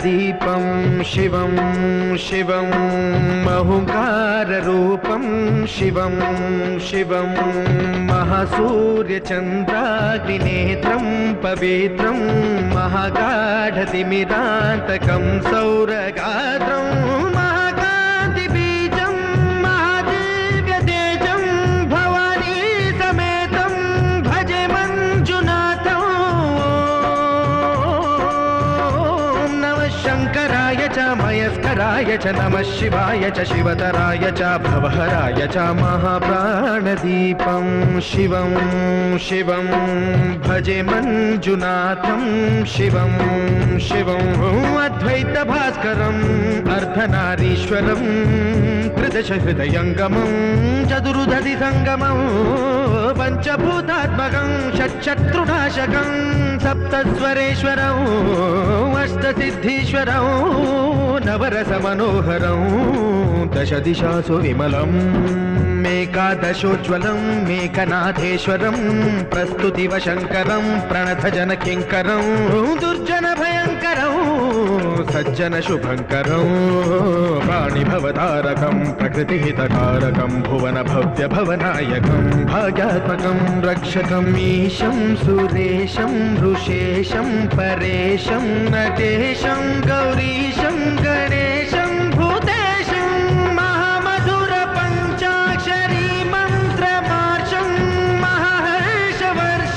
प्राणदीपं शिवं शिवं महंकाररूपं शिवं शिवं महासूर्यचन्द्राग्निनेत्रं पवित्रं महागाढतिमिरान्तकं सौरगात्रं महाकान्तिबीजं महादिव्यतेजं भवानी समेतं भजे मञ्जुनाथं। नमः शङ्कराय च मयस्कराय च नमः शिवाय च शिवतराय च भवहराय च महाप्राणदीपं शिवं शिवं भजे मञ्जुनाथं शिवं शिवं अद्वैतभास्करम् अर्धनारीश्वरं त्रिदशहृदयङ्गमं चतुर्दधिसङ्गमं पञ्चभूतात्मकं षट्शत्रुनाशकं सप्तस्वरेश्वरं अष्टसिद्धीश्वरं नवरसमनोहरं दशदिशासु विमलम् मेकादशोज्ज्वलं मेकनाथेश्वरं प्रस्तुतिव शङ्करं प्रणतजनकिङ्करं दुर्जनभयङ्करं सज्जनशुभङ्करं प्राणिभवतारकं प्रकृतिहितकारकं भुवनभव्यभवनायकं भाग्यात्मकं रक्षकं ईशं सुरेशं ऋषेशं परेशं नटेशं गौरीशं गणेशं भूतेशं महामधुरपञ्चाक्षरी मन्त्रमार्षं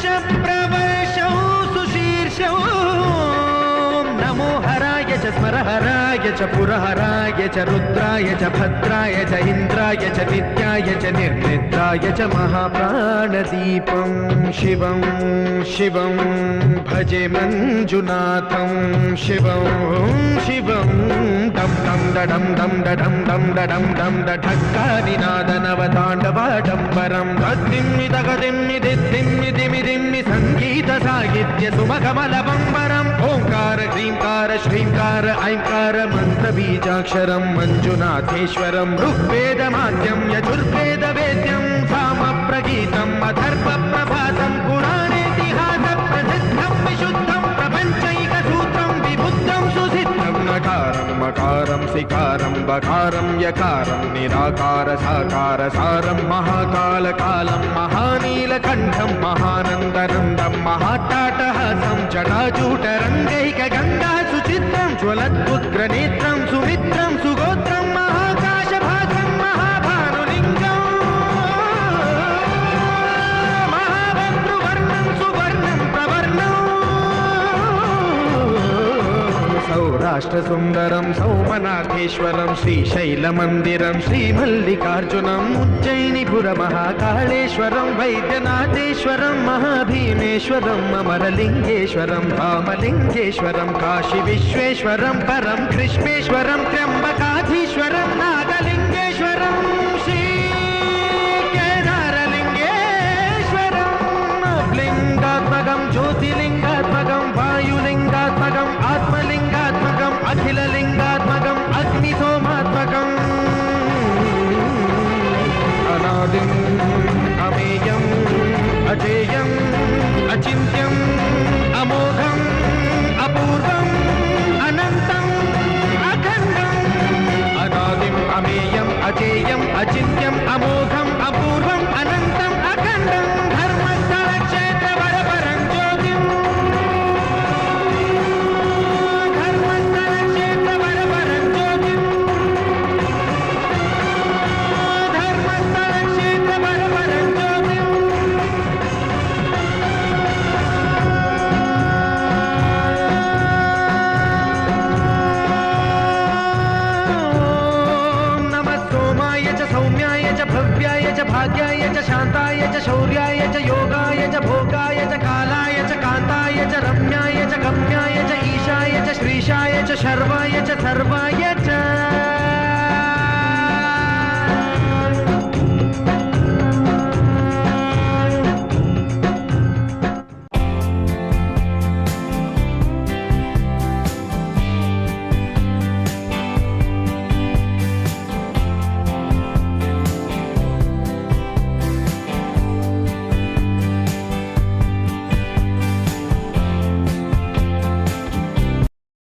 महाहर्षवर्षप्रवर्षं सुशीर्षं नमो हराय च स्मरहराय च पुरहराय च रुद्राय च भद्राय च इन्द्राय च नित्याय च निर्निद्राय च महाप्राणदीपं शिवं शिवं भजे मञ्जुनाथं शिवं शिवं डं डं डडं डं डडं डं डडं डं डढक्कानिनादनवताण्डवाडम्बरं गद्दिम्मिदगदिम्मिदिद्दिम्मिदिमिदिम्मि सङ्गीतसाहित्य सुमकमलबम्बरम् ओङ्कार ह्रीङ्कार श्रीङ्कार ऐङ्कार मन्त्रबीजाक्षरं मञ्जुनाथेश्वरं ऋग्वेदमाद्यं यजुर्वेदवेद्यं सामप्रगीतम् अथर्वप्रभातं पुराणेतिहासप्रसिद्धं विशुद्धं प्रपञ्चैकसूत्रं विबुद्धं सुसिद्धं नकारं मकारं सिकारं बकारं यकारं निराकार साकार सारं महाकालकालं महानीलकण्ठं महानन्दनन्दं महाट्टाटहासं जटाजूटरङ्गैकगङ्गा सुचित्रं ज्वलद्उग्रनेत्रं सुमित्रं सुगोत्रं महाकाशभासं महाभानुलिङ्गं महाभद्रुवर्णं सुवर्णं प्रवर्णं सौराष्ट्रसुन्दरं सौमनाथेश्वरं श्रीशैलमन्दिरं श्रीमल्लिकार्जुनम् उज्जयिनीपुरमहाकाळेश्वरं वैद्यनाथेश्वरं महाभीमेश्वरम् अमरलिङ्गेश्वरं रामलिङ्गेश्वरं काशीविश्वेश्वरं परं कृष्णेश्वरं त्र्यम्बकाधीश्वरं नागलिङ्गेश्वरं श्रीकेदारलिङ्गेश्वरं लिङ्गात्मकं ज्योतिलिङ्गात्मकं वायुलिङ्गात्मकम् आत्मलिङ्गात्मकम् अखिललिङ्गात्मकम् अग्निसोमात्मकम् अनादिम् अमेयम् अजेयम् अचिन्त्यम् अमोघम् अपूर्वम् अनन्तम् अखण्डम् अनादिम् अमेयम् अजेयम् अचिन्त्यम् अमोघम् अपूर्वम् अनन्तम् अखण्डम् धर्मस्थलक्षेत्रवरपरं ज्योतिम् धर्मस्थलक्षेत्रवरपरं ज्योतिम् धर्मस्थलक्षेत्रवरपरं ज्योतिम् नमः सोमाय च सौम्याय च भव्याय च भाग्याय च शान्ताय च शौर्याय च योगाय च भोगाय च कालाय च कान्ताय च रम्याय च गम्याय च ईशाय च श्रीशाय च शर्वाय च सर्वाय